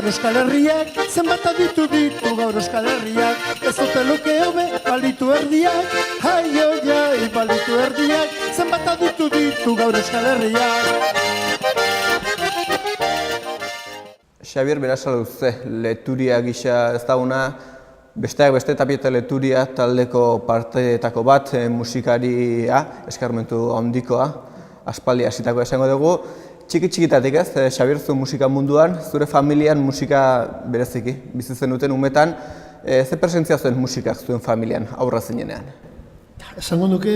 Euskal Herriak, zenbat aditu ditu gaur Euskal Herriak, ez dute luke hobe, balitu erdiak, ai, balitu erdiak, zenbat aditu ditu gaur Euskal Herriak. Xabier Berasaluze, Leturia gisa ezaguna, besteak beste Tapieta Leturia taldeko parteetako bat, musikaria, eskarmentu handikoa, aspaldi hasitako esango dugu. Txiki-txikitatik ez, Xabier, zu musika munduan, zure familian musika bereziki, bizi zenuten umetan, ze presentzia zuen musikak zuen familian, aurra zinenean? Esango nuke,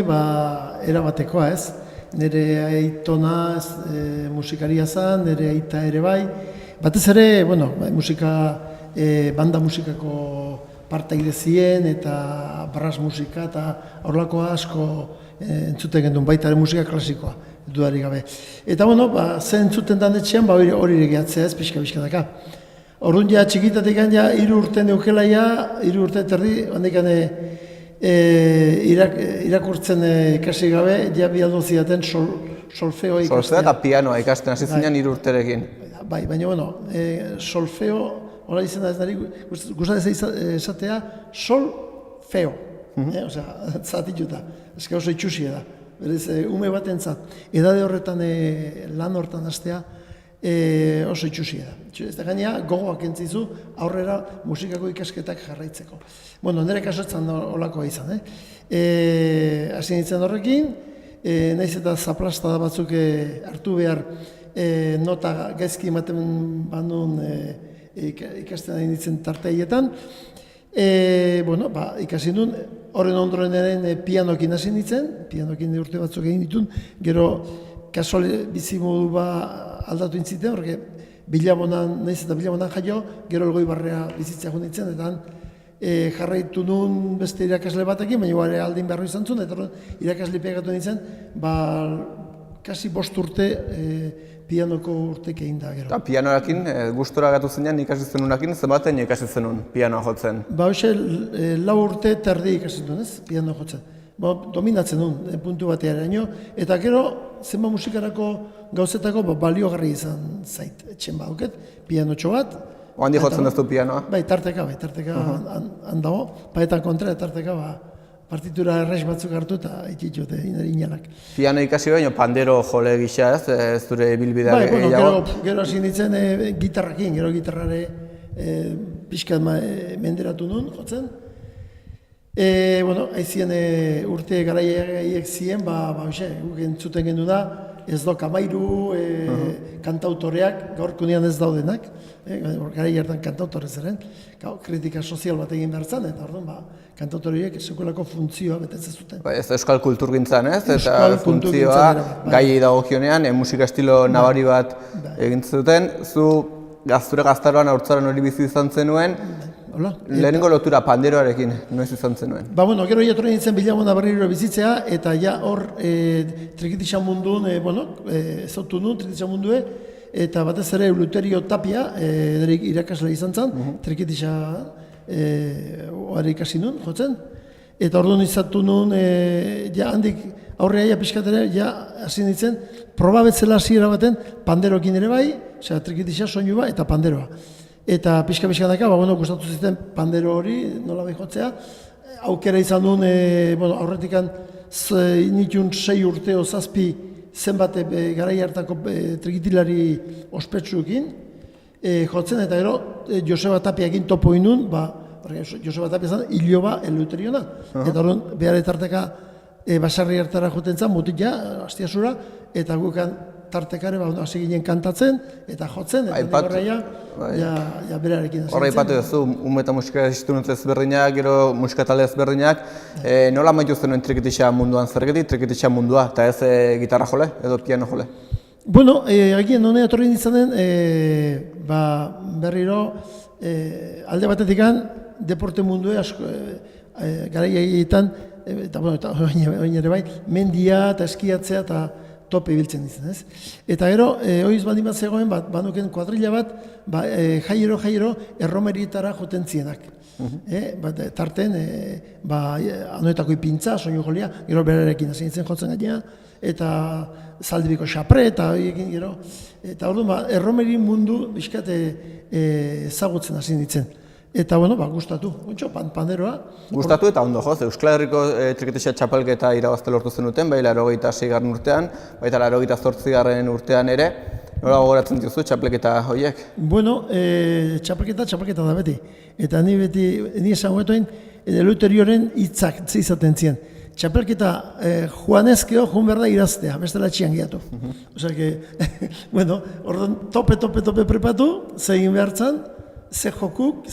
erabatekoa ez, nire aitona musikaria zen, nire aita ere bai, batez ere, banda musikako partaide ziren eta brass musika eta horrelako asko entzuten gendun, baita ere musika klasikoa, dudarik gabe. Eta ze entzuten dan etxean, hori regiatzea ez, pixka-daka. Orduan ja txikitatik ja 3 urte neukelaia, 3 urte terdi, handikan irakurtzen ikasi gabe, ja bialdu zidaten solfeo ikastea. Solfeo eta pianoa ikasten hasi zinen 3 urterekin. Bai, baina, solfeo, hola izena ez nari, gustatzen esatea, solfeo. Zatituta, eska oso itxusia da. Berez, ume bat entzat, edade horretan, lan horretan hastea, oso itxusia da. Ez da gainea, gogoak entzizu, aurrera musikako ikasketak jarraitzeko. Nire kasotzen holakoa izan. Hasi nintzen horrekin, nahiz eta zaplastada batzuk hartu behar nota gaizki ematen banun ikasten nahi nintzen tarteietan. Ikasi duen, horren ondoren pianokin hasi nintzen, pianokin urte batzuk egin ditun, gero kasual bizimodu aldatu intziten, horrek bilabonan, nahiz eta bilabonan jaio, gero Elgoi Barrea bizitzea jo nintzen, eta jarraitu nuen beste irakasle batekin, baina aldin beharro izan zuen, eta irakasle pegatu nintzen, kasi 5 urte pianoko urtek egin da gero. Eta pianoarekin, gustora gatu zenean ikasi zenunakin, zenbaten ikasi zenun pianoa jotzen? Hoxe, 4 urte terdi ikasi duen ez, pianoa jotzen. Dominatzen duen, puntu batearaino, eta gero, zenba musikarako gauzetako baliogarri izan zait, etxen baduket, pianotxo bat. Oandi jotzen duzu pianoa? Bai, tarteka handago, eta kontra, tarteka partitura erraiz batzuk hartu eta itxitxote inalak. Piano ikasi baino pandero jole gisa ez, zure bilbidea gehiago? Gero hasi nintzen gitarrakin, gero gitarrare pixkat menderatu nuen, jotzen. Haizien urte garaiak ziren, guk entzuten gendu da, ez do Kamairu, kantautoreak, gaurko nian ez daudenak, garai hartan kantautore zeren, kritika sozial bat egin behar zen, eta orduan, kantautoriek sekulako funtzioa betetzen zuten. Ez euskal kulturgintzan ez, eta funtzioa gai dagokionean, musika estilo nabari bat egin zuten, zu zure gaztaroan haurtzaroan hori bizi izan zenuen, lehenengo lotura panderoarekin noiz izan zenuen? Gero jatorren nintzen Bilabona berriro bizitzea, eta ja hor trikitixa mundun, ezautu nuen trikitixa mundue, eta batez ere Eleuterio Tapia, irakasle izan zen, trikitixa ikasi nuen, jotzen. Eta orduan izatu nuen, handik aurrea pixkatere, hasi nintzen, proba betzela hasiera baten panderoekin ere bai, trikitixa soinua eta panderoa. Eta pixka-daka, gustatu ziten pandero hori, nola bai jotzea. Aukera izan duen, aurretikan nitun 6 urte o 7 zenbat garai hartako trikitilari ospetsuekin jotzen, eta gero Joseba Tapiakin topo inun, Joseba Tapia zen Iloba Eleuteriona. Eta horren behar etarteka basarri hartara joten zen, mutila, astiazura, eta gukan tartekare hasi ginen kantatzen eta jotzen, eta horreia berarekin hasi. Horra ipatu duzu, eta musika institutu ezberdinak, gero musika talde ezberdinak, nola maitu zenuen trikitixa munduan zergetik, trikitixa mundua, eta ez gitarra jole edo piano jole? Agien honea etorri nintzanen, berriro alde batetik deporte mundue asko garaia egiten, eta baina ere bai, mendia eta eskiatzea eta tope ibiltzen ditzen, ez? Eta gero, oiz baldin bat zegoen, banuken kuadrilla bat, jairo erromerietara joten zienak. Tarten, anoetako ipintza, soinu jolia, gero berarekin hasi nintzen jotzen gainea, eta zaldibiko xapre, eta horiekin gero. Eta orduan, erromeri mundu bizkat ezagutzen hasi nintzen. Eta, gustatu, panderoa. Gustatu eta ondo joz, Euskal Herriko trikitixa txapelketa irabazte lortu zenuten, bai 86. urtean, baita 88. urtean ere. Nola gogoratzen dituzu txapelketa horiek? Txapelketa da beti. Eta ni esan guetoen, Eleuterioren hitzak izaten zien. Txapelketa joanezkeo joan behar da iraztea, bestela txian gehiatu. Osea que, orduan tope prepatu, ze egin behar zan, ze jokuk,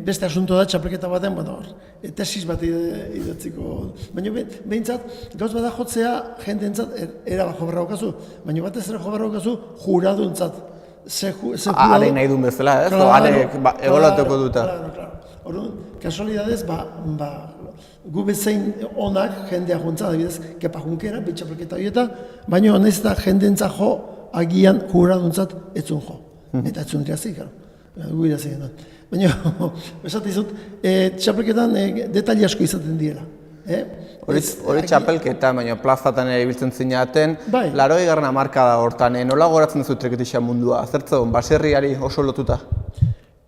beste asunto da txapelketa baten, tesis bat idatziko. Baina behintzat, gauz bada jotzea jenteentzat erabat jo beharra okazu, baina batez ere jo beharra okazu juraduntzat. Are nahi duen bezala, ez? Arek ebolatuko duta. Orduan, kasualidadez, gu bezain onak jendea jontza, adibidez, Kepa Junkera, bitxapelketa horieta, baina honez da jendeentzat jo, agian juraduntzat etzun jo. Eta etzun irazik, gu irazik genuen. Baina, esatizut, txapelketan detaile asko izaten diela. Hori txapelketa, baina plazatan ere ibiltzen zinaten, 80. hamarkada hortan, nola goratzen duzu trikitixa mundua? Zertzen, baserriari oso lotuta?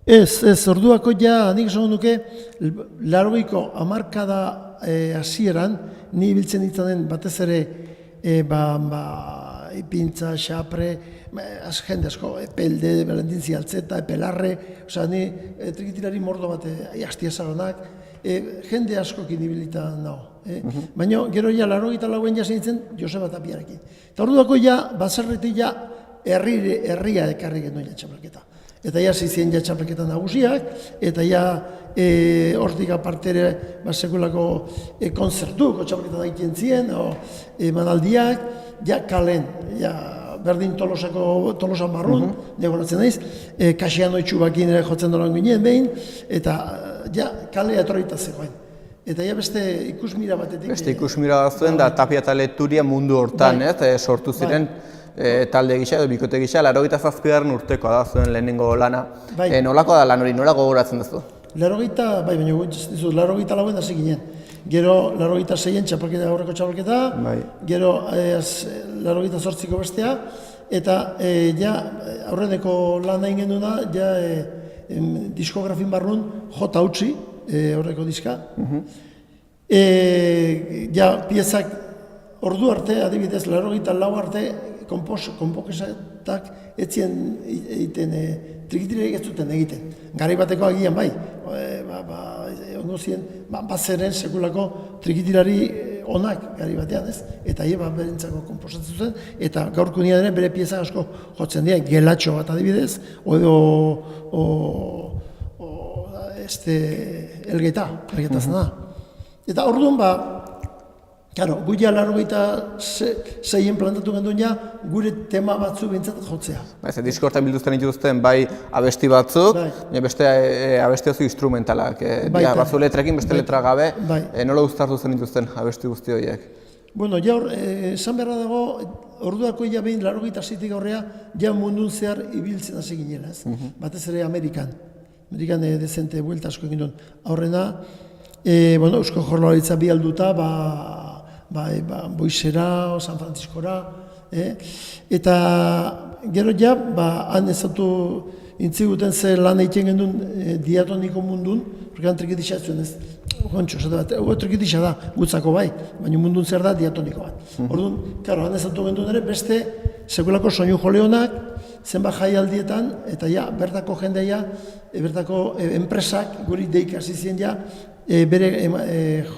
Ez, orduako nik esan nuke, 80. hamarkada hasieran, ni ibiltzen ditzaten batez ere, ipintza, xapre, jende asko, epelde, berendintzi altzeta, epelarre, ni trikitilari mordo bat, hastia zagonak, jende askokin ibilita nago. Baina gero 84an jasen nintzen Joseba Tapiarekin. Eta orduako baserritik herria ekarri genuen txapelketa. Eta zizien txapelketa nagusiak, eta hortik apartere sekulako konzertuko txapelketa da egiten zien, emanaldiak, kalen, berdin Tolosa marrun, negoratzen naiz, Kasiano itxubakin ere jotzen dolan ginen behin, eta kalea etorrita zegoen. Eta beste ikusmira batetik. Beste ikusmira bat zuen, da Tapia eta Leturia mundu hortan, sortu ziren talde gisa edo bikote gisa, 87. urtekoa da zuen lehenengo lana. Nolako da lan hori, nola gogoratzen duzu? 84an hasi ginen. Gero 86an txapelketa aurreko txapelketa, gero 88ko bestea, eta aurreneko lan egin genduena, diskografin barrun jota utzi, aurreko diska. Piezak ordu arte, adibidez, 84 arte, konpokesatak etzien egiten, trikitilerik ez zuten egiten. Garai bateko agian bai, ongo ziren, bazeren sekulako trikitilari onak gari batean, ez? Eta berentzako konposatzen zuten, eta gaurko nian bere pieza asko jotzen dira, gelatxo bat adibidez, elgeta zena. Eta orduan gu 86an plantatu genduen gure tema batzu bintzat jotzea. Disko hortan bilduzten dituzten bai abesti batzuk, beste abesti oso instrumentalak. Batzu letrekin, beste letra gabe, nola uztartu zen dituzten abesti guzti horiek? Esan beharra dago, orduako behin 86tik aurrea, mundun zehar ibiltzen hasi ginela, batez ere Amerikan. Amerikan dezente buelta asko egin duen. Aurrena, Eusko Jaurlaritza bi alduta, Boixera, San Franciscora, eta gero han ezatu intziguten ze lan egiten gendun diatoniko mundun, porque trikitixa zuen ez, trikitixa da, gutzako bai, baina mundun zer da diatoniko bat. Orduan, han ezatu gendun ere, beste sekulako soinu joleonak, zenbat jaialdietan, eta bertako jendea, bertako enpresak guri deik hasi zien bere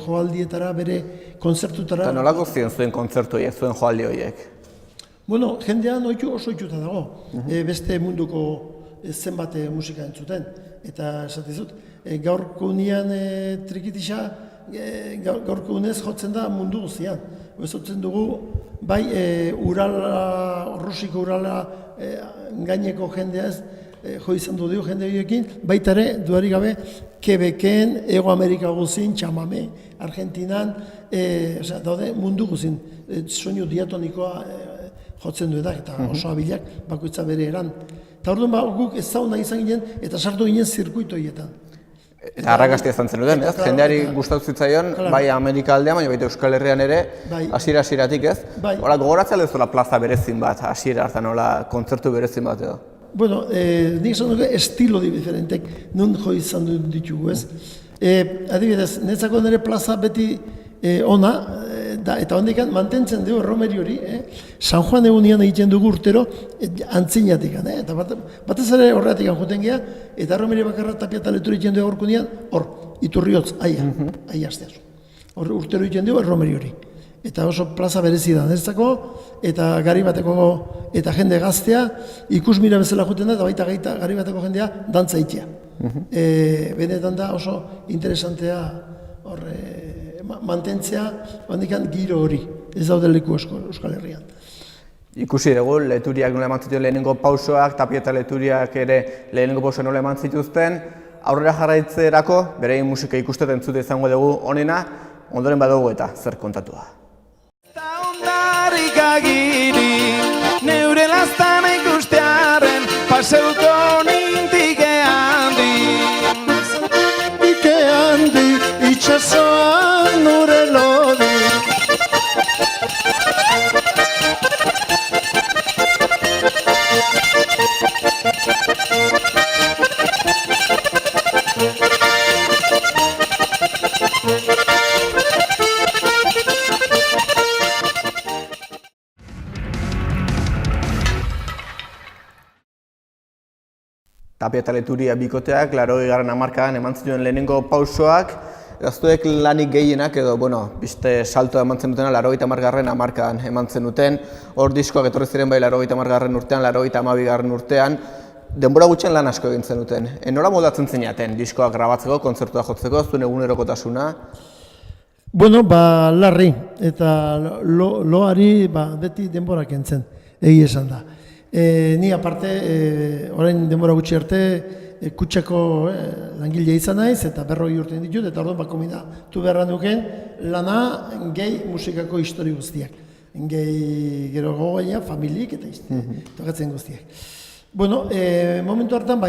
joaldietara, bere konzertutara. Eta nolako ziren zuen konzertu horiek, zuen joaldi horiek? Jendean oso itxuta dago, beste munduko zenbat musika entzuten. Eta esatizut, gaurko unian trikitixa, gaurko unez jotzen da mundu guztian. Jotzen dugu, bai Rusiko Urala gaineko jendea ez, jo izan du dio jende horiekin, baita ere, duari gabe, Quebecen, Ego Amerika guzin, Chamame, Argentinan, osea, daude mundu guzin, soinu diatonikoa jotzen duenak, eta oso abilak bakoitza bere eran. Eta orduan guk ezaguna izan ginen, eta sartu ginen zirkuito horietan. Eta arrakastia izan zen duten, ez? Jendeari gustatu zitzaion, bai Amerika aldean, baina baita Euskal Herrian ere, hasiera-hasieratik, ez? Hola, gogoratzea lezuela plaza berezin bat, hasiera hartan, hola, kontzertu berezin bat edo? Bueno, nik esan dugu estilo diferentek, nun jo izan ditugu, ez? Adibidez, netzako nire plaza beti ona, eta hondikan mantentzen dugu erromeri hori, San Juan egunian egiten dugu urtero antzinatik, eta batez ere horretik joten geha, eta erromeri bakarra Tapia eta Leturia egiten dugu orkunean, hor, Iturriotz, aia asteaz. Hor urtero egiten dugu erromeri hori. Eta oso plaza berezi da, netzako, eta gari bateko, eta jende gaztea, ikusmira bezala joten da, eta baita gari bateko jendea dantza itea. Benetan da oso interesantea horre, mantentzea, handikan giro hori, ez daude leku Euskal Herrian. Ikusi dugu, Leturiak nola eman zituen lehenengo pausoak, Tapia eta Leturiak ere lehenengo pausoak nola eman zituzten, aurrera jarraitzerako, berein musika ikusteten entzute izango dugu onena, ondoren badugu eta zer kontatua. Ondarik agiri, neure lastan ikustearen, paseuko nintike handi. Nintike handi, itxasoan nure lodi. Tapia eta Leturia bikoteak, 80. hamarkadan eman zituen lehenengo pausoak, gaztuek lanik gehienak edo, beste saltoa eman zenutena 80. hamarkadan eman zenuten, hor diskoak etorri ziren bai 80. urtean, 82. urtean, denbora gutxen lan asko egin zenuten. Nola moldatzen zinaten diskoak grabatzeko, kontzertua jotzeko, zuen egunerokotasuna? Larri, eta loari beti denbora kentzen, egi esan da. Ni aparte, orain denbora gutxi arte, kutxako langile izan naiz, eta 40 urte ditut, eta orduan kombinatu beharra nuken lana gehi musikako histori guztiak. Gehi gero gogoia, familik eta tokatzen guztiak. Momentu hartan,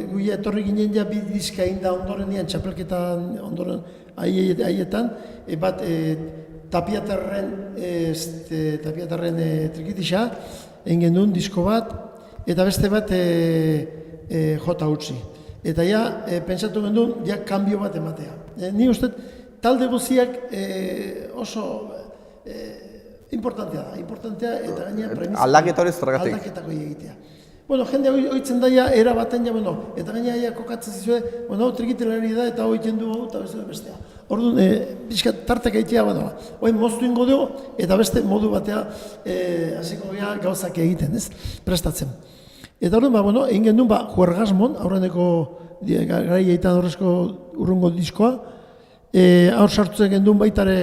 guia etorri ginen ja bi diska inda ondoren nian, txapelketan ondoren haietan, bat Tapiatarren trikitisa, egin duen disko bat, eta beste bat jota utzi. Eta pentsatu gendun, kanbio bat ematea. Ni uste, talde guztiak oso importantea da, eta gaina premisa. Aldaketa hori zergatik? Aldaketako egitea. Jende hoitzen daia, era baten eta gaina kokatzen zizue, trikitelari da, eta hoiten du, eta bestea. Orduan, pixka tartek egitea, oin moztu ingo dugu, eta beste modu batea hasiko gauzak egiten, ez? Prestatzen. Eta orduan, egin gendun, Juergasmon, aurreneko garai egiten horrezko urrungo diskoa, aur sartuzen gendun baitare,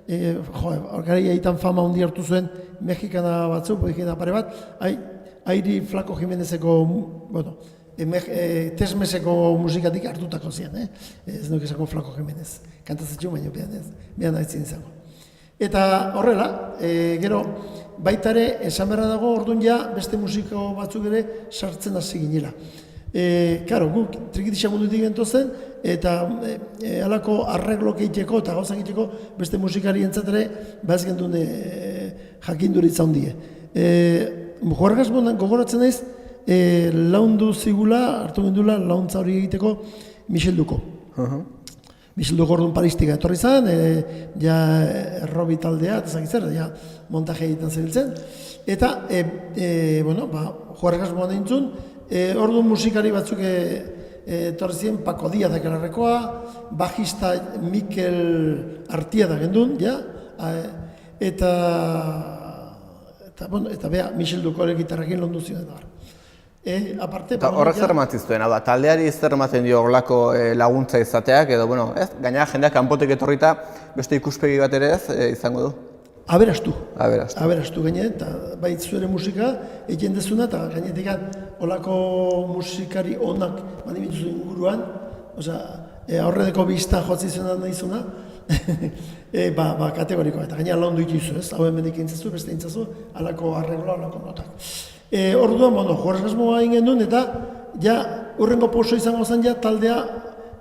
garai egiten fama hondi hartu zuen, mexikana batzuk, pare bat, Airi Flaco Jimenezeko, Tesmeseko musikatik hartutako zian, ez nuk esako Flaco Jimenez. Kantazetxu, baina behan haitzin izango. Eta horrela, gero, baitare, esan berra dago, orduan beste musiko batzuk ere sartzen hasi ginela. Karo, guk trikitisa mundutik gentozen, eta halako arreglok egiteko eta gauzak egiteko beste musikari entzatere, ez gendun jakinduritza hundie. Juergasmonan gogoratzen naiz, laundu zigula, hartu gendula launtza hori egiteko Michel Duko. Michel Duko orduan Paristika etorri zen, errobi taldea, eta zakitzer, montaje egiten zebiltzen. Eta, Juergasmoan eintzun, orduan musikari batzuk etorri ziren, Paco Díaz Ekelarrekoa, bajista Mikel Artia da gendun, eta beha, Michel Dukoren gitarrakin londu ziren da. Horrek zer ematen zuen, taldeari zer ematen dio horrelako laguntza izateak, edo, gainera jendeak kanpotik etorrita beste ikuspegi bat ere ez izango du? Aberastu gainean, eta bait zure musika egiten dezuna, eta gainetik olako musikari onak badimituzu inguruan, aurreneko bista jotzi zena nahizuna, kategorikoa, eta gaina laundu itizu, ez? Hau hemen ikintzazu, beste intzazu, alako arregloa, alako notak. Orduan, Juarez Gasmoa egin genuen, eta ja, urrengo poso izango zen, ja, talde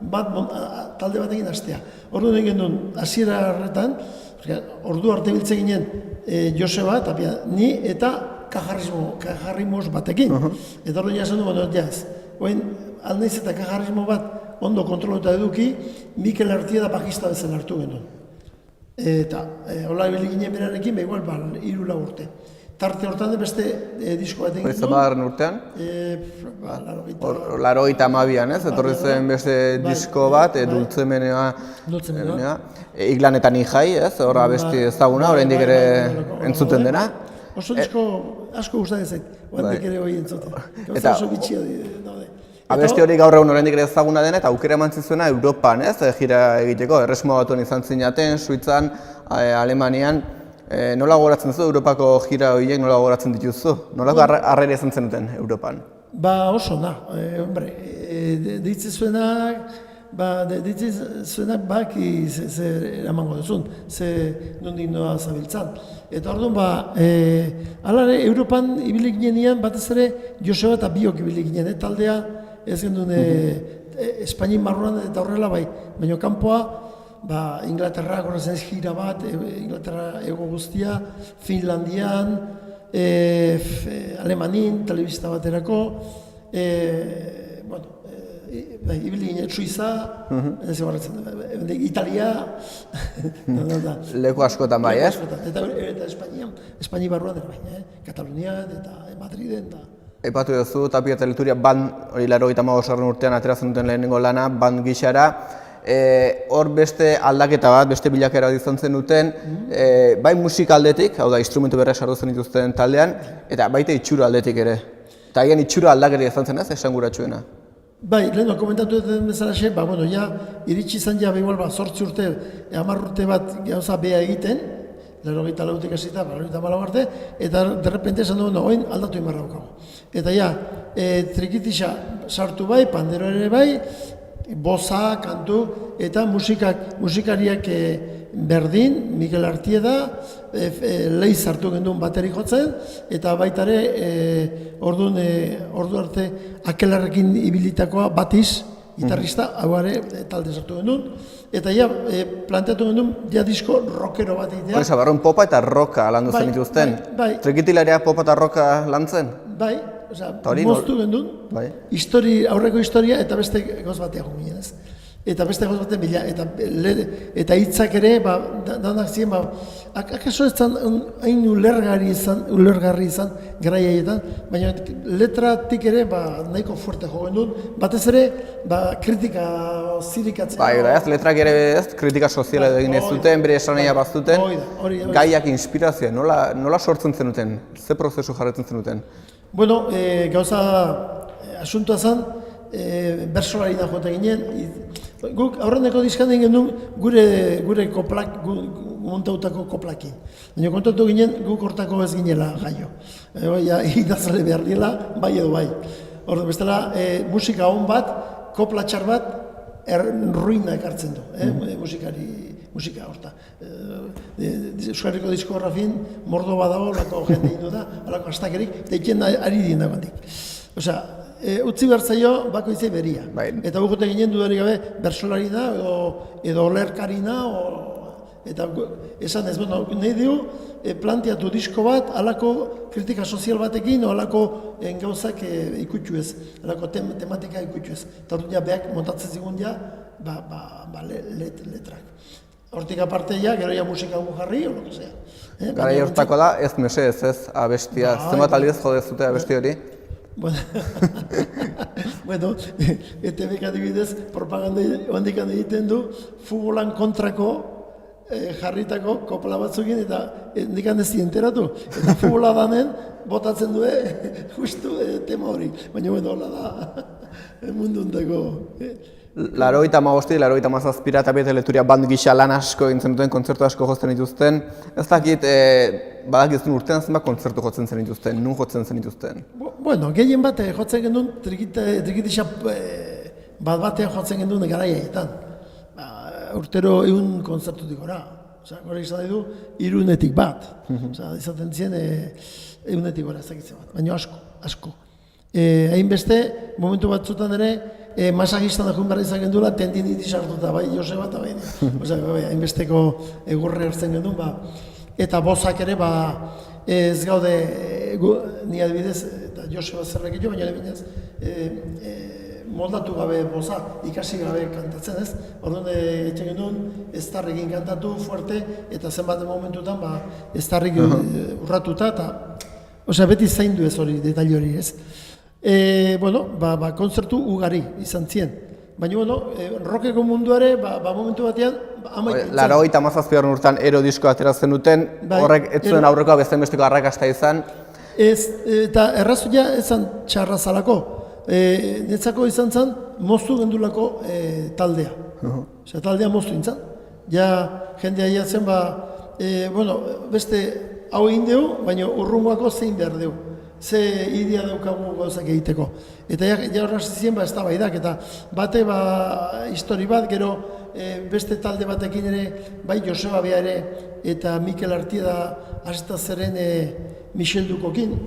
bat egin hastea. Orduan egin genuen, hasiera horretan, ordu arte biltze ginen Joseba, Tapia, ni eta kajarrimos batekin. Eta orduan jasen du, jaz, oin alnaiz eta kajarrismo bat ondo kontrolota eduki, Mikel Artieda bakista bezala hartu genuen. Eta hola ebili ginen berarekin, igual, 3-4 urte. Tarte hortan beste disko bat egin genuen. Zamarren urtean? 82an, ez? Etorri zen beste disko bat, Dultzemenea. Iglanetan Ijai, ez? Horra beste ezaguna, oraindik ere entzuten dena. Oso disko asko gustatzen zait, oraindik ere hori entzuten. Gauza oso bitxia daude. Abesti hori gaur egun oraindik ere ezaguna dena eta aukera eman zizuena Europan, ez? Gira egiteko, Erresuma Batuan izan zinaten, Suitzan, Alemanian. Nola gogoratzen duzu Europako gira horiek, nola gogoratzen dituzu? Nolako harrera izan zenuten Europan? Oso na, ditzizuenak baki ze eramango duzun, ze nondik noa zabiltzan. Eta orduan, alare, Europan ibili ginean batez ere Joseba eta biok ibili ginen, taldea ez gendun Espainin marruan eta horrela bai, baina kanpoa Inglaterra gorazen ez gira bat, Inglaterra ego guztia, Finlandian, Alemanin, telebista baterako, ibili ginen Suiza, Italia, leku askotan bai, ez? Eta Espaini barruan ere bai, Katalunian eta Madriden. Aipatu duzu, Tapia eta Leturia band hori 85. urtean ateratzen duten lehenengo lana, band gixara. Hor beste aldaketa bat, beste bilakera bat izan zen duten, bai musika aldetik, hau da, instrumentu berriak sartu zen dituzten taldean, eta baita itxura aldetik ere. Eta agian itxura aldaketa izan zen ez, esanguratsuena. Bai, lehen komentatu duten bezalaxe, iritsi izan ja, 8 urte, 10 urte bat gauza beha egiten, 84 hasita, 84 arte, eta derrepente esan dugu, oin aldatu imarra daukago. Eta ja, trikitisa sartu bai, pandero ere bai, boza, kantu, eta musikariak berdin, Mikel Artieda, leiz hartu genduen bateri jotzen, eta baitare, ordu arte, akelarrekin ibilitakoa Batiz, gitarrista, hauare talde sartu genduen, eta ja, planteatu genduen, ja disko rockero bat egitea. Horreza, barruan popa eta roka landu zen dituzten. Trikitilaria popa eta roka lantzen? Bai. Moztu gendun, aurreko historia eta beste gauz batean ginen ez. Eta beste gauz batean bila, eta hitzak ere, danak ziren, akaso ez zan hain ulergarri izan garaietan, baina letratik ere nahiko fuerte jo gendun, batez ere kritika zirikatzen. Bai, ez, letrak ere ez, kritika soziala egin ez zuten, bere esanea bazuten, gaiak inspirazioa, nola sortzen zenuten, ze prozesu jarretzen zenuten? Bueno, gauza asuntua zen, bersolari da jote ginen. Guk aurreneko diskan egin genuen gure koplak, montautako koplakin. Baina kontatu ginen guk hortako ez ginela jaio. Idazale behar dela, bai edo bai. Ordu, bestela, musika hon bat, kopla txar bat, ruina ekartzen du, musika horta. Euskarriko diskografien mordo badago, lako jende indu da, alako astakerik, eta iken ari dien da bandik. Osea, utzi behar zaio bako izai beria. Eta bukote ginen dudarik gabe bersolari da, edo olerkari da, eta esan ez, nahi diu, planteatu disko bat, alako kritika sozial batekin, o alako gauzak ikutxu ez, alako tematika ikutxu ez. Eta dut ja behak montatzen zigun ja, letrak. Hortik aparte ja, gero ja musika gu jarri, o loko zea. Gara hortako da, ez mesedez ez, abestia, zenbat alidez jode zute abesti hori? Bueno, ETV adibidez, propaganda handikan egiten du, futbolan kontrako jarritako kopla batzukin, eta handikan ez enteratu. Eta futbola danen, botatzen du, justu tema hori. Baina, bueno, hola da, mundu ontako. 85 87 Tapia eta Leturia band gisa lan asko egin zenuten, kontzertu asko jotzen dituzten. Ez dakit, badakizun urtean zenbat kontzertu jotzen zen dituzten, nun jotzen zen dituzten? Bueno, gehien bat jotzen genuen, trikitixa bat-batean jotzen genuen garaietan. Urtero 100 kontzertutik gora. Gora izan du, 100etik bat. Izaten zien 100etik gora, ez dakitzen bat, baina asko. Hainbeste, momentu batzutan ere, masagistan dakun behar izan gendula, tendinitis hartuta, bai Joseba eta bai. Hainbesteko egurre hartzen gendun, eta bozak ere, ez gaude, ni adibidez, eta Joseba zerrek jo, baina nebinez, moldatu gabe boza, ikasi gabe kantatzen ez. Orduan, etxen genuen, eztarrekin kantatu, fuerte, eta zenbat momentutan, eztarrik urratuta, eta beti zaindu ez hori, detail hori ez. Kontzertu ugari izan zien. Baina, rockeko munduare, momentu batean, amaitzen. 87 urtean Ero diskoa ateratzen duten, horrek ez zuen aurrekoa bezain besteko arrakasta izan. Eta errazuia ezan txarra zalako. Netzako izan zen, moztu gendulako taldea. Taldea moztu intzan. Ja, jendea jatzen, beste hau egin dugu, baina urrungoako zein behar dugu. Ze idea daukagu gauzak egiteko. Eta ja horraz zizien, ez da baidak, eta bate histori bat, gero beste talde batekin ere, bai Joseba Bea ere, eta Mikel Artieda hasita zeren Michel Dukokin.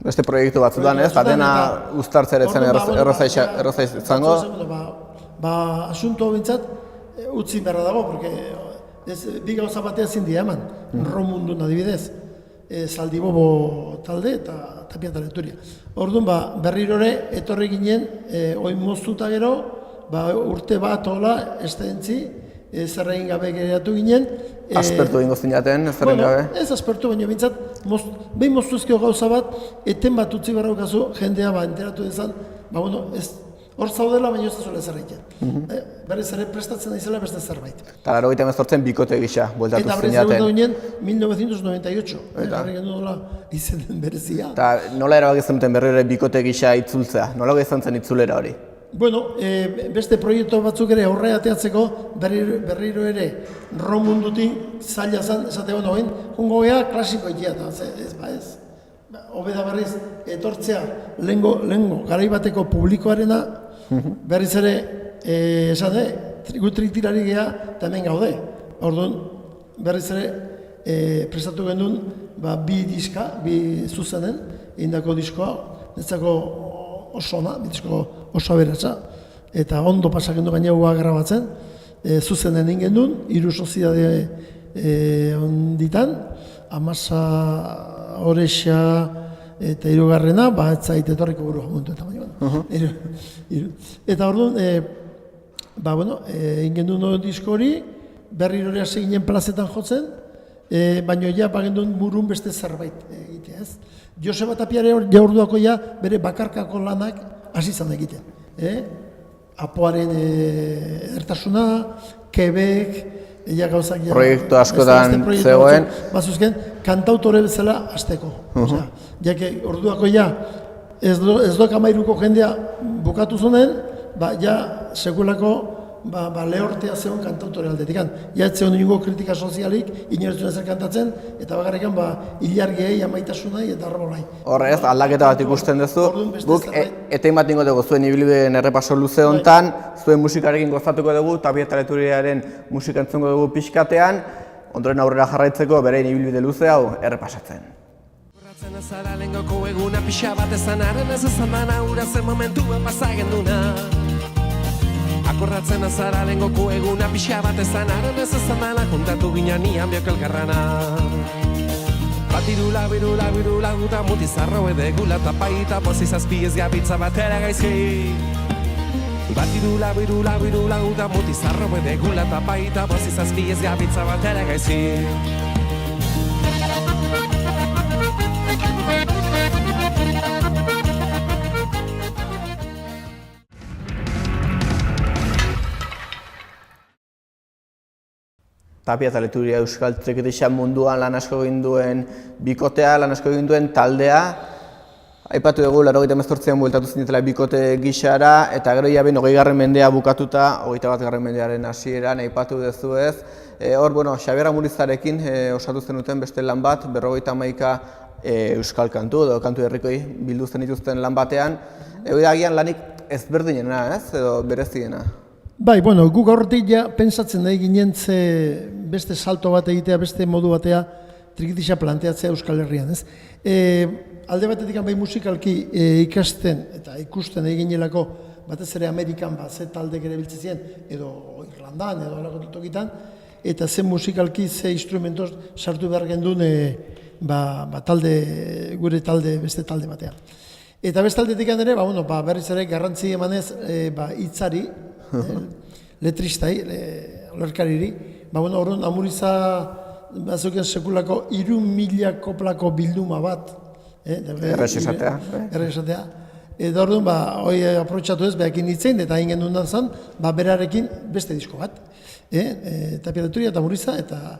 Beste proiektu batzutan ez, dena uztartzeretzen erroza izango. Asunto bintzat, utzi berra dago, porque bi gauza batea zindia eman, Romundun adibidez. Zaldibobo talde eta Tapia eta Leturia. Orduan, berrirore, etorri ginen, oin moztuta gero, urte bat hola, estentzi, zerregin gabe geratu ginen. Aspertu egingo zinaten, zerregin gabe? Ez aspertu, baina bintzat, behin moztuzkio gauza bat, eten bat utzi barraukazu, jendea enteratu dezan, hor zaudela, baina ez da zuela zerreiken. Berriz ere prestatzen daizela beste zerbait. Eta 88 bikote gisa, bueltatu zinaten. Eta berriz ginen 1998, garri gendu dola izenen berezia. Eta nola erabakitzen duten berriro bikote gisa itzultzea? Nola izan zen itzulera hori? Bueno, beste proiektu batzuk ere aurre ateatzeko berriro ere Romundutik zaila zen, esate honen, jungo geha klasiko egia, ez. Hobeda berriz, etortzea lehengo garaibateko publikoarena, berriz ere, esate, tritirari geha, eta hemen gaude. Orduan, berriz ere, prestatu genuen, bi diska, bi zuzenen, indako diskoa, netzako oso ona, bi disko oso aberatsa, eta ondo pasak genuen gainagua grabatzen, zuzenen ingen duen, 3 soziedade onditan, Amasa, Orexa, eta 3. Ez zait etorriko burua momentu eta baina. Eta orduan, egin duen disko hori, berriro ere hasi ginen plazetan jotzen, baina ja bagenduen burun beste zerbait egitea ez. Joseba Tapiare ja orduako ja bere bakarkako lanak hasi izan egiten. Apoaren ertasuna, Quebec, proiektu askotan zegoen. Bazuzken, kantautore bezala hasteko. Jake, orduako ja, ez doak 13ko jendea bukatu zonen, ja, sekulako lehortea zegoen kantautore aldetik. Ja, ez zegoen ningo kritika sozialik, inertzuna zer kantatzen, eta bakarrikan, ilargiei, amaitasunai eta arbolai. Horrez, aldaketa bat ikusten duzu. Guk, etein bat ningo dugu zuen ibilbideen errepaso luze honetan, zuen musikarekin gozatuko dugu, Tapia eta Leturiaren musika entzungo dugu pixkatean, ondoren aurrera jarraitzeko berein ibilbide luze hau errepasatzen. Akorratzen azara lehengoko eguna pixa bat ezanaren ez ezan ura zen momentua pasagenduna. Akorratzen azara lehengoko eguna pixa bat ezanaren ez ezan kontatu ginen nian biok elkarrana. Batirula, birula, guta mutizarro edegula tapaita pozizazpi ez gabitza batera gaizki. Batirula, birula, guta mutizarro edegula tapaita pozizazpi ez gabitza batera gaizki. Tapia eta Leturia euskal trikitixa munduan lan asko egin duen bikotea, lan asko egin duen taldea. Aipatu dugu, 1988an bueltatu zinetela bikote gixara, eta gero ja 20. mendea bukatuta, 21. mendearen hasieran aipatu duzu ez. Hor, Xabier Amurizarekin osatu zenuten beste lan bat, 51 euskal kantu edo kantu herrikoi bildu zen dituzten lan batean. Agian lanik ezberdinena, ez, edo bereziena? Bai, guk aurretik ja pentsatzen nahi ginen beste salto bat egitea, beste modu batea Trikitixa planteatzea Euskal Herrian, ez? Alde batetik bai musikalki ikasten eta ikusten eginelako batez ere Amerikan ze taldek ere biltzen ziren, edo Irlandan, edo alako tokitan, eta ze musikalki, ze instrumentos sartu behar gendun gure talde, beste talde batean. Eta beste aldetik ere, berriz ere garrantzi emanez hitzari, letristai, olerkariri, orduan Amuriza bazuken sekulako 3.000 koplako bilduma bat, Errez esatea. Eta orduan, hoi aprotxatu ez, behakin hitzein, eta hain gendun zen, berarekin beste disko bat. Tapia de Turia eta Amuriza, eta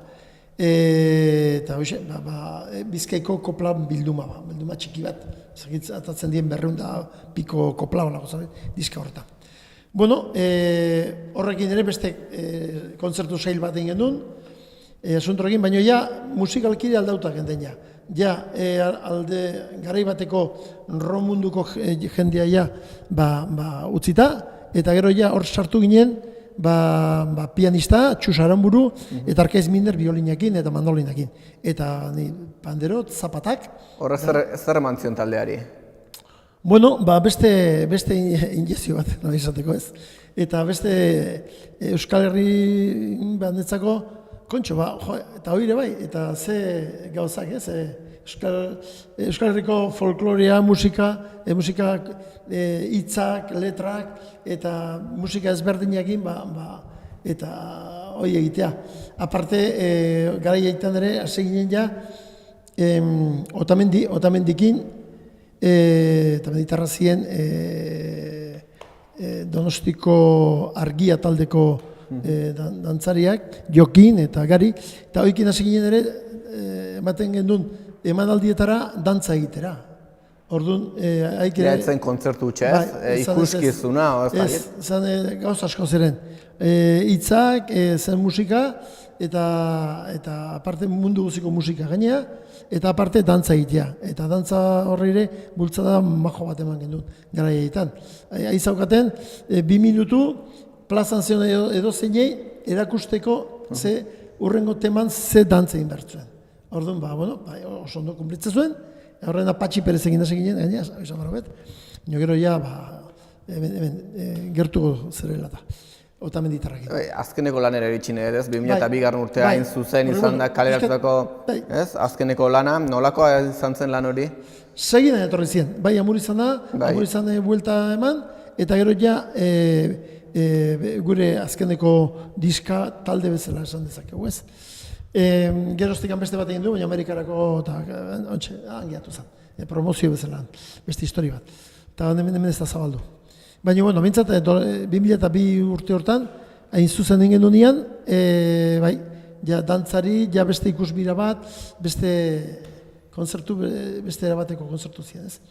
Bizkaiko kopla bilduma txiki bat. Atatzen dien 200 piko kopla olako, diska horretan. Horrekin ere beste kontzertu sail bat egin genuen, asuntorekin, baina ja musikalki aldautak enten ja. Ja, alde garai bateko romunduko jendea ja utzita, eta gero ja hor sartu ginen pianista, Txus Aranburu, eta Arkaiz Minder biolinakin eta mandolinakin. Eta panderot, zapatak. Horre zer eman zion taldeari? Beste injezio bat, nahi izateko ez. Eta beste Euskal Herri bandetzako, kontxo, eta hori ere bai, eta ze gauzak ez, Euskal Herriko folklorea, musika, hitzak, letrak, eta musika ezberdinakin, eta hori egitea. Aparte, garai egiten ere, hasi ginen ja, Otamendikin, eta meditarrazien Donostiko Argia taldeko dantzariak, Jokin eta Gari, eta hoikin hasi ginen ere, ematen gendun, emanaldietara dantza egitera. Orduan, haik ere... Zen kontzertu utxez, ikuskizuna, ez, zan gauz asko ziren. Hitzak, zen musika, eta aparte mundu guziko musika gainea, eta aparte dantza egitea. Eta dantza horri ere bultzada majo bat eman gendun, gara egiten. Aizaukaten, 2 minutu, plazan zion edo zeinei, erakusteko ze urrengo teman ze dantza inbertzuen. Orduan, oso ondo kumplitzen zuen, horren Patxi Perez egin da seginen, esan barabet, gero ja, gertuko zerela da, Otamenditarrakin. Azkeneko lanera eritxin ere, 2002. urtea hain zuzen izan da kaleratutako, azkeneko lana, nolakoa izan zen lan hori? Segina etorri ziren, Amurizana buelta eman, eta gero ja, gure azkeneko diska talde bezala esan dezakegu, ez? Geroztik beste bat egin du, baina Amerikarako angiatu zen, promozio bezala, beste histori bat. Eta hemen ez da zabaldu. Baina, mintzat, 2002 urte hortan, hain zuzen egin dunean, dantzari, beste ikusbira bat, beste konzertu, beste erabateko konzertu ziren, ez?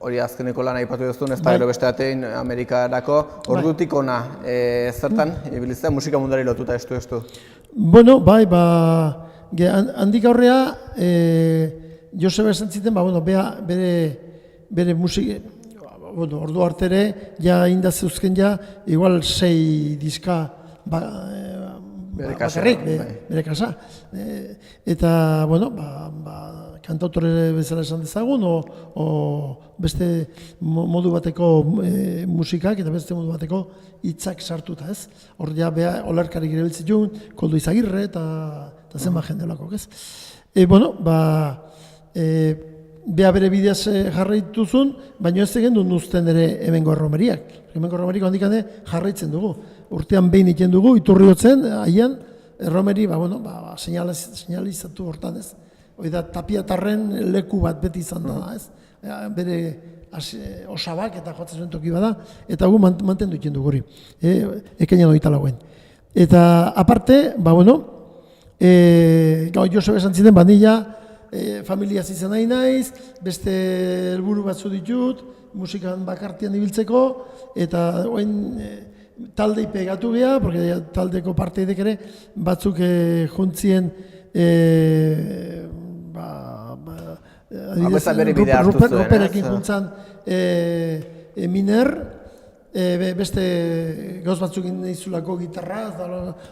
Hori azkeneko lan aipatu duzun, ez da gero beste batein Amerikarako, ordutik ona, zertan, ibiliztea musika mundari lotuta estu? Handik aurrea, Joseba esan ziten, bere musika, ordu arte ere, ja indaz zeuzken ja, igual 6 diska bakarrik, bere kasa. Eta, kantautore bezala esan dezagun, o beste modu bateko musikak eta beste modu bateko hitzak sartuta, ez? Hor ja, olerkarik ere biltzitun, Koldo Izagirre eta zenba jende olakok, ez? Bere bideaz jarraituzun, baina ez egin duen uzten ere hemengo erromeriak. Hemengo erromerik handikane jarraitzen dugu. Urtean behin iten dugu, Iturriotzen, haian, erromeri, señalizatu hortan, ez? Hoi da, Tapiatarren leku bat beti izan da, ez? Bere osabak eta jotzen zuen toki bada, eta gu mantendu iten dugu hori. Ekainan hori talagoen. Eta aparte, Joseba esan ziten, familiaz izan nahi naiz, beste helburu batzu ditut, musikan bakartian ibiltzeko, eta orain taldei pegatu geha, porque taldeko parteidek ere, batzuk juntzien Ruperekin juntzan Miner, beste gauz batzukin nahizulako gitarra,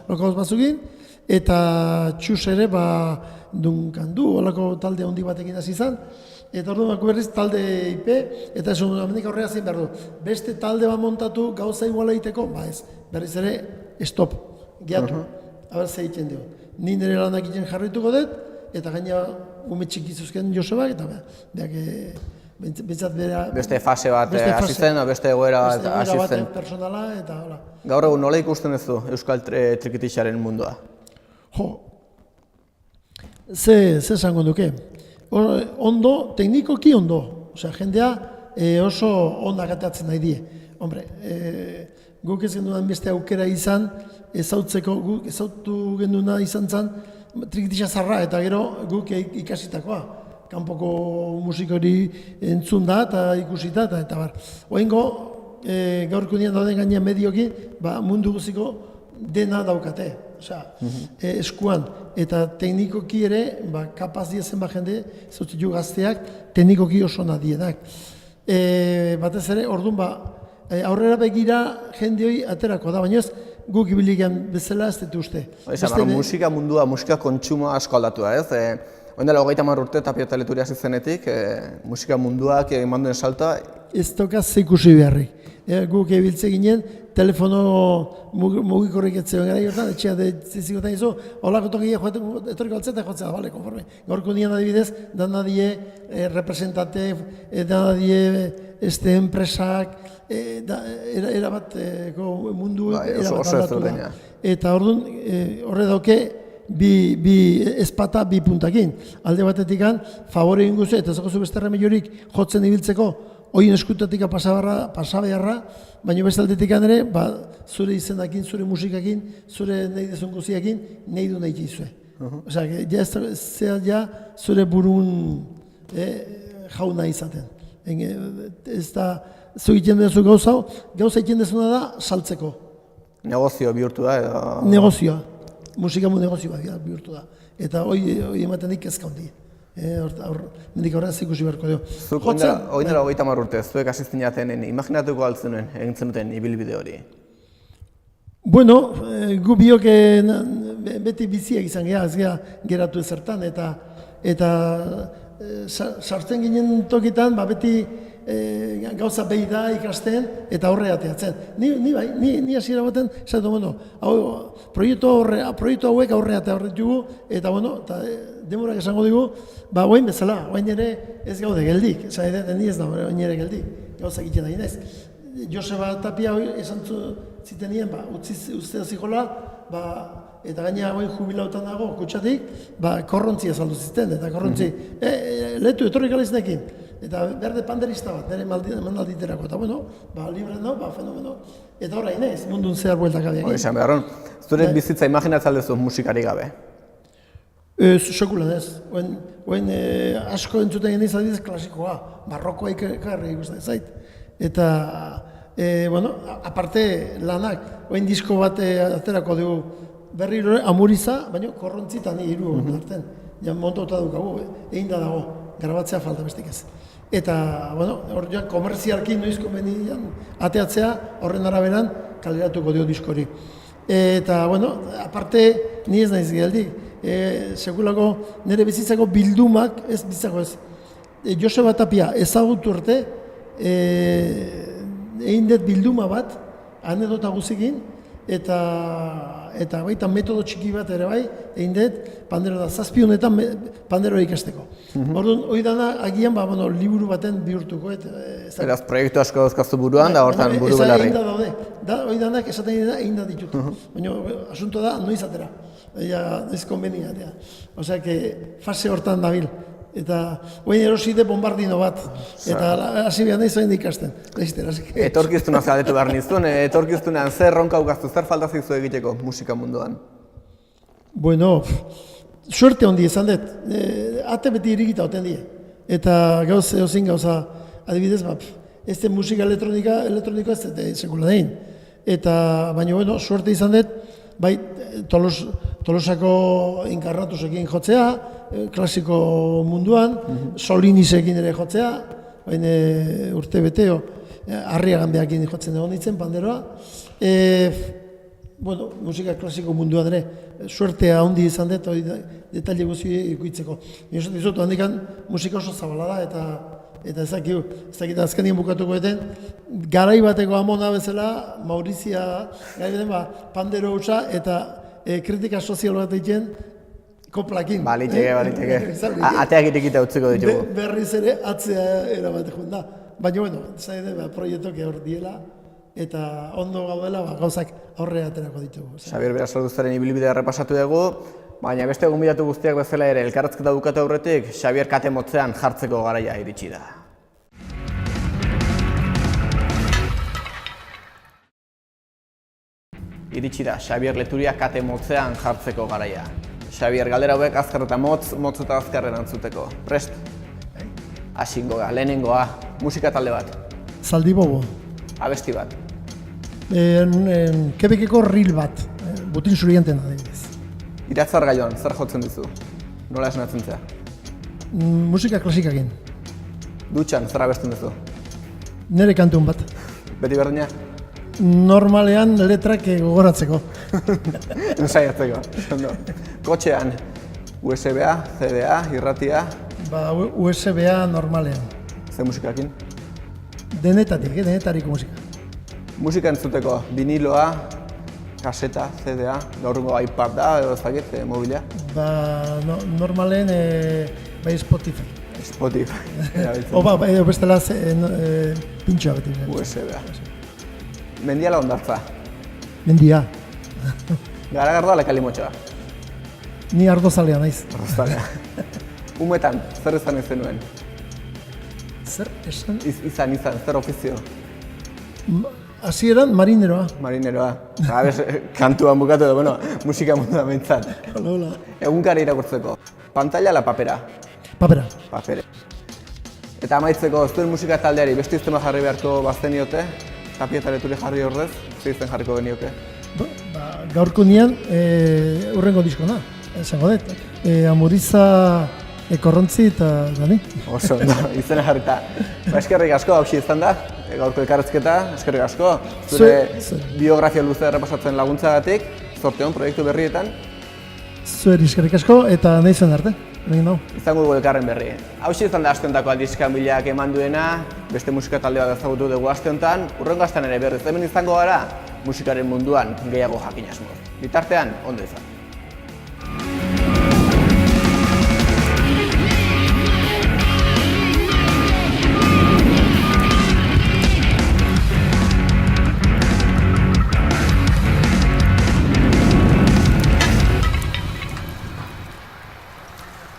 gauz batzukin, eta Txus ere Dunkandu, holako talde handi batekin hasi izan, eta orduan berriz talde IP, eta esan amendik aurrera zein behar du. Beste talde bat montatu gauza iguala egiteko, ez, berriz ere, stop, gehiatu, haber ze egiten dugu. Ni nire lanak egiten jarrituko dut, eta gaina ume txikizuzken Josebak, eta behak bentsat bera... Beste fase bat hasi zen, beste egoera bat hasi zen. Personala, eta hola. Gaur egun nola ikusten duzu Euskal Trikitixaren mundua? Jo, ze esango duke. Ondo, teknikoki ondo. Osea, jendea oso ondak atatzen nahi die. Hombre, guk ez genduan beste aukera izan, ezautzeko, guk ezautu genduna izan zen, trikitixa zarra, eta gero guk ikasitakoa. Kanpoko musikori entzun da, eta ikusita, eta bar. Oengo, gaurko nian dauden gainean medioki, mundu guziko dena daukate. Osea, eskuan, eta teknikoki ere, kapaz diezen jende, zautzit gazteak, teknikoki oso nadienak. Batez ere, orduan, aurrera begira jende hori aterako da, baina ez guk ibiligean bezala ez dut uste. Musika mundua, musika kontsumoa asko aldatu da, ez? Oindela 30 urte Tapieta Leturia hasi zenetik, musika munduak eman duen salta. Ez toka zeikusi beharrik. Guk ebiltze ginen, telefono mugikorrik etzen gara jortan, etxea zizikotan izo, holako tokia etorriko altzea eta jotzea, bale, konforme. Gaurko nian adibidez, dana die representate, dana die enpresak, erabateko mundu erabat aldatu da. Eta orduan, horre dauke, bi ezpata, bi puntakin. Alde batetik favore egin guzu, eta zagozu beste remeiorik jotzen ibiltzeko, oien eskutatik pasabeharra, baina beste aldetik ere, zure izenakin, zure musikakin, zure nahi dezun guziakin, nahi du nahi gizue. Osea, zea zure burun jauna izaten. Ez da, zu egiten duzu gauza egiten dezuna da saltzeko. Negozio bihurtu da edo... Negozioa. Musikamu negozioa bihurtu da. Eta hori ematen dik ezka hondi. Mendik horrean zikusi beharko dugu. Zuk oindela 30 urte, zuek asistinaten, imaginatuko altzenen egin zenuten ibilbide hori? Bueno, gu biok beti biziak izan geha, ez geha geratu ezertan, eta sartzen ginen tokitan, beti gauza behi da ikasten eta horre ateatzen. Ni hasiera baten, zaitu, bueno, proiektu hauek aurre ateatzen eta, bueno, demorak esango dugu, oain bezala, oain ere ez gaude geldik, ni ez da, oain ere geldik, gauza egiten nahi nez. Joseba Tapia esan zitenien, uste zikola, eta gaina oain jubilautan dago, kutsatik, korrontzi azaldu ziten, eta korrontzi, letu, etorrik aliznekin. Eta berde panderista bat, nire mandalditerako, eta bueno, libren dau, fenomeno. Eta horra inez, mundun zehar bueltak abiak. Esan beharron, zure bizitza imaginatzen duzu musikari gabe? Sekulan ez. Oen asko entzuten geniz adibidez klasikoa, barrokoa ikarri ikusten zait. Eta, bueno, aparte lanak, oen disko bat aterako dugu berri amuriza, baina korrontzitan hiru arten. Ja montauta dukagu, egin da dago, grabatzea falta bestik ez. Eta, bueno, hor ja komerzialki noiz konvenian ateatzea horren araberan kaleratuko dio diskori. Eta, bueno, aparte, ni ez naiz geldik. Sekulako nire bizitzako bildumak, ez bizitzako ez. Joseba Tapia ezagutu arte, egin dut bilduma bat, anedota guzikin, eta baita metodo txiki bat ere bai, egin dut, pandero da, 7 honetan pandero ikasteko. Orduan, hori dana, agian, liburu baten bihurtuko. Beraz, proiektu asko dauzkazu buruan, da hortan buru belarri. Egin da daude, hori danak esaten dira, egin da ditut. Baina, asunto da, noiz atera, noiz konveniatea. Osea, fase hortan dabil. Eta oin eroside bombardino bat, eta hasi behar nahi zoin ikasten. Etorkiztuna zaletu behar nizun, etorkiztunean zer ronka ukaztu, zer falta zizu egiteko musika munduan? Bueno, suerte hondi izan dut. ate beti irikita oten die. Eta eozin gauza, adibidez, ez den musika elektronikoa ez dut sekula dein. Eta, baina, bueno, suerte izan dut, bai, Tolosako Inkarnatusekin jotzea, klasiko munduan, Solinisekin ere jotzea, baina urte beteo, Arriagan behakin jotzen egon ditzen, panderoa. Bueno, musika klasiko munduan ere, suertea handi izan dut, detaile guzti ikuitzeko. Nire dizut, handikan musika oso zabala da, eta ez dakit azkenien bukatuko eten, garai bateko amona bezala, Maurizia, gai beden, pandero hutsa, eta kritika sozial bat egiten, koplakin. Baliteke. Ateak irekita utziko ditugu. Berriz ere, atzea erabate joan da. Baina, bueno, zaide, proiektuak hor diela, eta ondo gaudela, gauzak aurre aterako ditugu. Xabier Berasalduzaren ibilbidea errepasatu dugu, baina beste gonbidatu guztiak bezala ere elkarrizketa bukatu aurretik, Xabier kate motzean jartzeko garaia iritsi da. Iritsi da, Xabier Leturia kate motzean jartzeko garaia. Xabier, galdera hauek azkar eta motz eta azkarren antzuteko. Prest? Asingoa, lehenengoa, musika talde bat. Zaldibobo. Abesti bat. Quebeceko ril bat, butin zurienten adibidez. Iratzar gaioan, zer jotzen dizu? Nola esnatzen zea? Musika klasikakin. Dutxan, zer abesten duzu? Nere kantun bat. Beti berdina? Normalean letrak gogoratzeko. Ensaiatzeko. Kotxean, USB-a, CD-a, irratia? USB-a normalean. Ze musikakin? Denetariko musika. Musika entzuteko, viniloa, kaseta, CD-a, gaurrengo iPad da, edo ezagit, mobila? Normalen, bai Spotify. Spotify. Edo bestela pintxoa beti. USB-a. Mendiala ondartza? Mendia. Garagardoa lekalimotxoa? Ni ardozalea naiz. Ardozalea. Umetan, zer izan ez zenuen? Zer esan? Izan, zer ofizio? Hasieran marineroa. Marineroa. Kantuan bukatu edo, bueno, musika munduan behintzat. Hola. Egunkari irakurtzeko. Pantalla la papera? Papera. Papere. Eta amaitzeko, zuen musika taldeari beste iztema jarri beharko bazteniote? Tapia eta Leturi jarri ordez, zer izten jarriko genioke? Gaurko nian, urrengo diskona, esango dut. Amuriza Korrontzi eta Dani. Oso, izena jarrita. Eskerrik asko, hausi izan da, gaurko elkarrezketa, eskerrik asko. Zure biografia luzea errepasatzen laguntzagatik, zorte hon, proiektu berrietan. Zueri eskerrik asko eta nahi zuen arte. Izango dugu elkarren berri. Hausi izan da aste hontako aldizkan bilak eman duena, beste musika talde bat ezagutu dugu aste hontan, hurrengo astean ere berriz hemen izango gara, musikaren munduan gehiago jakin asmoz. Bitartean, ondo izan.